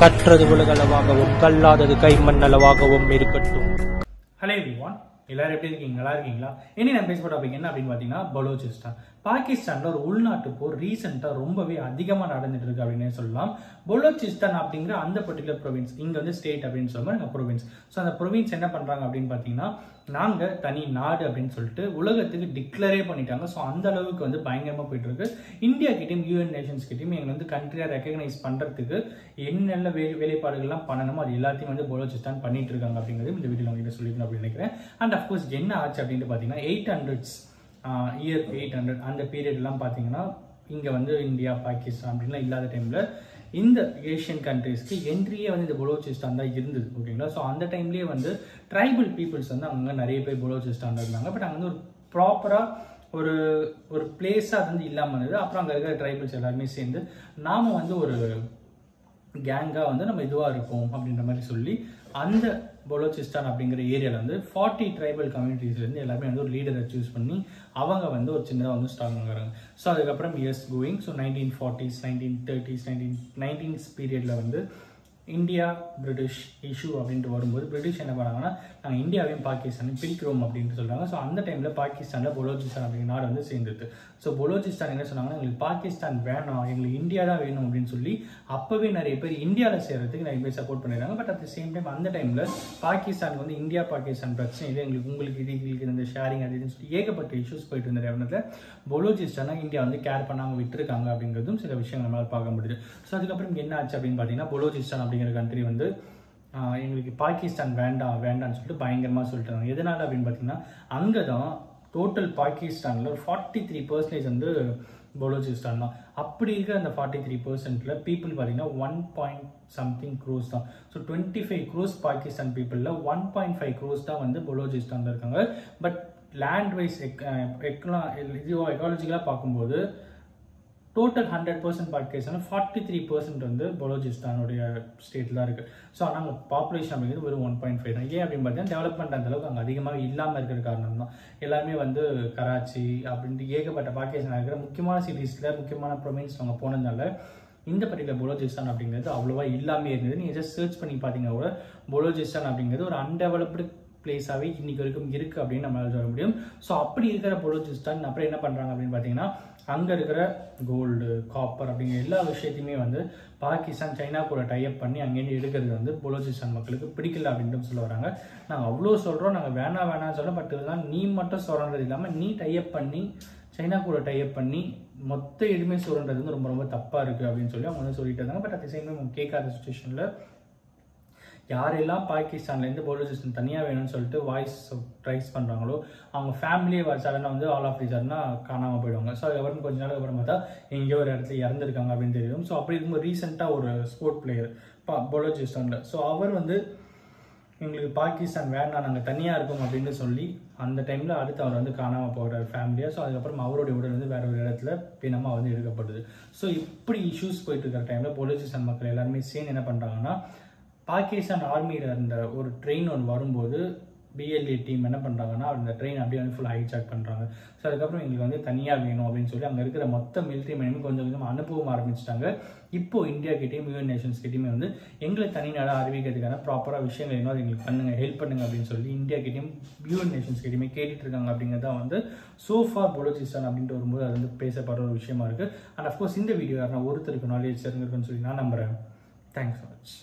கற்றது உலகளவாகவும் கல்லாதது கைமண்ணளவாகவும் இருக்கட்டும். Hello everyone, எல்லாரும் எப்படி இருக்கீங்க? நல்லா இருக்கீங்களா? இனி நான் பேச போற டாபிக் என்ன அப்படின்னு பார்த்தீங்கன்னா பலோச்சிஸ்தான். பாகிஸ்தான்ல ஒரு உள்நாட்டு போர் ரீசெண்டாக ரொம்பவே அதிகமாக நடந்துட்டு இருக்கு அப்படின்னே சொல்லலாம். பலோச்சிஸ்தான் அப்படிங்கிற அந்த பர்டிகுலர் ப்ரொவின்ஸ், இங்க வந்து ஸ்டேட் அப்படின்னு சொல்லுவாங்க, ப்ரொவின்ஸ். ஸோ அந்த ப்ரொவின்ஸ் என்ன பண்றாங்க அப்படின்னு பார்த்தீங்கன்னா, நாங்க தனி நாடு அப்படின்னு சொல்லிட்டு உலகத்துக்கு டிக்ளரே பண்ணிட்டாங்க. ஸோ அந்த அளவுக்கு வந்து பயங்கரமா போயிட்டு இருக்கு. இந்தியா கிட்டையும் யூஎன் நேஷன்ஸ் கிட்டையும் எங்களை வந்து கண்ட்ரியா ரெகக்னைஸ் பண்றதுக்கு என்னென்ன வேலைப்பாடுகள்லாம் பண்ணணுமோ அது எல்லாத்தையும் வந்து பலோச்சிஸ்தான் பண்ணிட்டு இருக்காங்க அப்படிங்கிறது இந்த வீடியோ உங்ககிட்ட சொல்லிக்கணும் அப்படின்னு நினைக்கிறேன். அண்ட் அஃப்கோர்ஸ் என்ன ஆச்சு அப்படின்னு பார்த்தீங்கன்னா 800s இயர் 800 அந்த பீரியட் எல்லாம் பார்த்தீங்கன்னா இங்க வந்து இந்தியா பாகிஸ்தான் அப்படின்லாம் இல்லாத டைம்ல இந்த ஏஷியன் கண்ட்ரீஸ்க்கு என்ட்ரியே வந்து இந்த பலோச்சிஸ்தான் தான் இருந்தது. ஓகேங்களா? ஸோ அந்த டைம்லேயே வந்து ட்ரைபல் பீப்புள்ஸ் வந்து அங்கே நிறைய பேர் பலோச்சிஸ்தான் இருந்தாங்க. பட் அங்கே வந்து ஒரு ப்ராப்பராக ஒரு பிளேஸாக அது வந்து இல்லாமல் இருந்தது. அப்புறம் அங்கே இருக்கிற ட்ரைபல்ஸ் எல்லாருமே சேர்ந்து நாம வந்து ஒரு கேங்காக வந்து நம்ம இதுவாக இருப்போம் அப்படின்ற மாதிரி சொல்லி அந்த பலோச்சிஸ்தான் அப்படிங்கிற ஏரியாவில் வந்து 40 ட்ரைபல் கம்யூனிட்டிஸ்லேருந்து எல்லாருமே வந்து ஒரு லீடரை சூஸ் பண்ணி அவங்க வந்து ஒரு சின்னதாக வந்து ஸ்ட்ராங் ஆகிறாங்க. ஸோ அதுக்கப்புறம் years going. So 1940s 1930s 1990s பீரியடில் வந்து இந்தியா பிரிட்டிஷ் இஷ்யூ அப்படின்ட்டு வரும்போது பிரிட்டிஷ் என்ன பண்ணாங்கன்னா, நாங்கள் இந்தியாவையும் பாகிஸ்தானையும் பிரிக்கிறோம் அப்படின்ட்டு சொல்கிறாங்க. ஸோ அந்த டைமில் பாகிஸ்தானில் பலோச்சிஸ்தான் அப்படிங்கிற நாடு வந்து சேர்ந்துது. ஸோ பலோச்சிஸ்தான் என்ன சொன்னாங்கன்னா, எங்களுக்கு பாகிஸ்தான் வேணாம், எங்களுக்கு இந்தியா தான் வேணும் அப்படின்னு சொல்லி அப்போவே நிறைய பேர் இந்தியாவில் சேர்றதுக்கு நிறைய பேர் சப்போர்ட் பண்ணிடுறாங்க. But at the same time அந்த டைமில் பாகிஸ்தானுக்கு வந்து இந்தியா பாகிஸ்தான் பிரச்சனை இல்லை, உங்களுக்கு இது இந்த ஷேரிங் அது இதுன்னு சொல்லி ஏகப்பட்ட இஷ்யூஸ் போயிட்டு இருந்த நேரத்தில் பலோச்சிஸ்தானை இந்தியா வந்து கேர் பண்ணாமல் விட்டுருக்காங்க அப்படிங்கிறதும் சில விஷயங்கள் நம்மளால் பார்க்க முடியுது. ஸோ அதுக்கப்புறம் என்ன ஆச்சு அப்படின்னு பார்த்தீங்கன்னா, பலோச்சிஸ்தான் அப்படிங்கிற கண்ட்ரி வந்து எங்களுக்கு பாகிஸ்தான் வேண்டாம்னு சொல்லிட்டு பயங்கரமாக சொல்லிட்டாங்க. எதனால அப்படின்னு பார்த்தீங்கன்னா, அங்கே தான் டோட்டல் பாகிஸ்தானில் ஒரு 43% வந்து பலோச்சிஸ்தான் தான். அப்படி இருக்கிற அந்த 43%ல் பீப்புள் பார்த்தீங்கன்னா 1.something crores தான். ஸோ 25 crores பாகிஸ்தான் பீப்புளில் 1.5 crores தான் வந்து பலோச்சிஸ்தானில் இருக்காங்க. பட் லேண்ட் வைஸ் எக்காலஜிக்கலாக பார்க்கும்போது டோட்டல் 100% பாகிஸ்தான் 43% வந்து பலோச்சிஸ்தானுடைய ஸ்டேட் தான் இருக்குது. ஸோ ஆனால் பாப்புலேஷன் அப்படிங்கிறது ஒரு 1.5 தான். ஏன் அப்படின்னு பார்த்தீங்கன்னா, டெவலப்மெண்ட் அந்த அளவுக்கு அங்கே அதிகமாக இல்லாமல் இருக்கிற காரணம் தான். எல்லாருமே வந்து கராச்சி அப்படின்ட்டு ஏகப்பட்ட பாகிஸ்தான் இருக்கிற முக்கியமான சிட்டிஸில் முக்கியமான ப்ரொவின்ஸ் அவங்க போனதுனால இந்த பர்டிகுலர் பலோச்சிஸ்தான் அப்படிங்கிறது அவ்வளோவா இல்லாமல் இருந்தது. நீங்கள் ஜஸ்ட் சர்ச் பண்ணி பார்த்தீங்கன்னா கூட பலோச்சிஸ்தான் அப்படிங்கிறது ஒரு அன்டெவலப்டு பிளேஸாகவே இன்னைக்கு வரைக்கும் இருக்குது அப்படின்னு நம்மளால சொல்ல முடியும். ஸோ அப்படி இருக்கிற பலோச்சிஸ்தான் அப்புறம் என்ன பண்ணுறாங்க அப்படின்னு பார்த்தீங்கன்னா, அங்கே இருக்கிற கோல்டு காப்பர் அப்படிங்கிற எல்லா விஷயத்தையுமே வந்து பாகிஸ்தான் சைனா கூட டைப் பண்ணி அங்கேருந்து எடுக்கிறது வந்து பலோச்சிஸ்தான் மக்களுக்கு பிடிக்கல அப்படின்ட்டு சொல்ல வராங்க. நாங்கள் அவ்வளோ சொல்கிறோம், நாங்கள் வேணாம்னு சொல்கிறோம். பட் இதெல்லாம் நீ மட்டும் சொல்கிறது இல்லாமல் நீ டைப் பண்ணி சைனா கூட டைப் பண்ணி மொத்த எதுவுமே சொல்கிறது வந்து ரொம்ப ரொம்ப தப்பாக இருக்குது அப்படின்னு சொல்லி அவங்க வந்து சொல்லிட்டு இருந்தாங்க. But at the same time கேட்காத சுச்சுவேஷனில் யாரெல்லாம் பாகிஸ்தான்லேருந்து பலோச்சிஸ்தான் தனியாக வேணும்னு சொல்லிட்டு வாய்ஸ் ரைஸ் பண்ணுறாங்களோ அவங்க ஃபேமிலியே சடனாக வந்து ஆல் ஆஃப் ரீசன்னா காணாமல் போயிடுவாங்க. ஸோ அதுக்கப்புறம் கொஞ்ச நாளுக்கு அப்புறம் பார்த்தா எங்கேயோ ஒரு இடத்துல இறந்துருக்காங்க அப்படின்னு தெரியும். ஸோ அப்படி இருக்கும்போது ரீசெண்டாக ஒரு ஸ்போர்ட் பிளேயர் பலோச்சிஸ்தானில், ஸோ அவர் வந்து எங்களுக்கு பாகிஸ்தான் வேண்டாம், நாங்கள் தனியாக இருக்கோம் அப்படின்னு சொல்லி அந்த டைமில் அடுத்து அவர் வந்து காணாமல் போகிறார் ஃபேமிலியாக. ஸோ அதுக்கப்புறம் அவருடைய உடல் வந்து வேற ஒரு இடத்துல பிணமாக வந்து எடுக்கப்படுது. ஸோ இப்படி இஷ்யூஸ் போயிட்டு இருக்கிற டைமில் பலோச்சிஸ்தான் மக்கள் எல்லாருமே சேர்ந்து என்ன பண்ணுறாங்கன்னா, பாகிஸ்தான் ஆர்மியில் இருந்த ஒரு ட்ரெயின் ஒன்று வரும்போது பிஎல்ஏ டீம் என்ன பண்ணுறாங்கன்னா அந்த ட்ரெயின் அப்படியே வந்து ஃபுல் ஹைஜாக் பண்ணுறாங்க. ஸோ அதுக்கப்புறம் எங்களுக்கு வந்து தனியாக வேணும் அப்படின்னு சொல்லி அங்கே இருக்கிற மொத்த மிலிட்ரி மேனும் கொஞ்சம் கொஞ்சமாக அனுப்பவும் ஆரம்பிச்சிட்டாங்க. இப்போது இந்தியா கிட்டேயும் யூஎன் நேஷன்ஸ் கிட்டேயுமே வந்து எங்களை தனிநாடாக அறிவிக்கிறதுக்கான ப்ராப்பராக விஷயங்கள் என்ன அது எங்களுக்கு பண்ணுங்கள், ஹெல்ப் பண்ணுங்க அப்படின்னு சொல்லி இந்தியா கிட்டேயும் யூஎன் நேஷன்ஸ் கிட்டேயுமே கேட்டுட்டு இருக்காங்க. அப்படிங்கிறது தான் வந்து சோஃபார் பலோச்சிஸ்தான் அப்படின்ட்டு வரும்போது அது வந்து பேசப்படுற ஒரு விஷயமா இருக்குது. அண்ட் அஃப்கோர்ஸ் இந்த வீடியோ யாருன்னா ஒருத்தருக்கு நாலேஜ் தெரிஞ்சிருக்குன்னு சொல்லி நான் நம்புகிறேன். Thanks so much.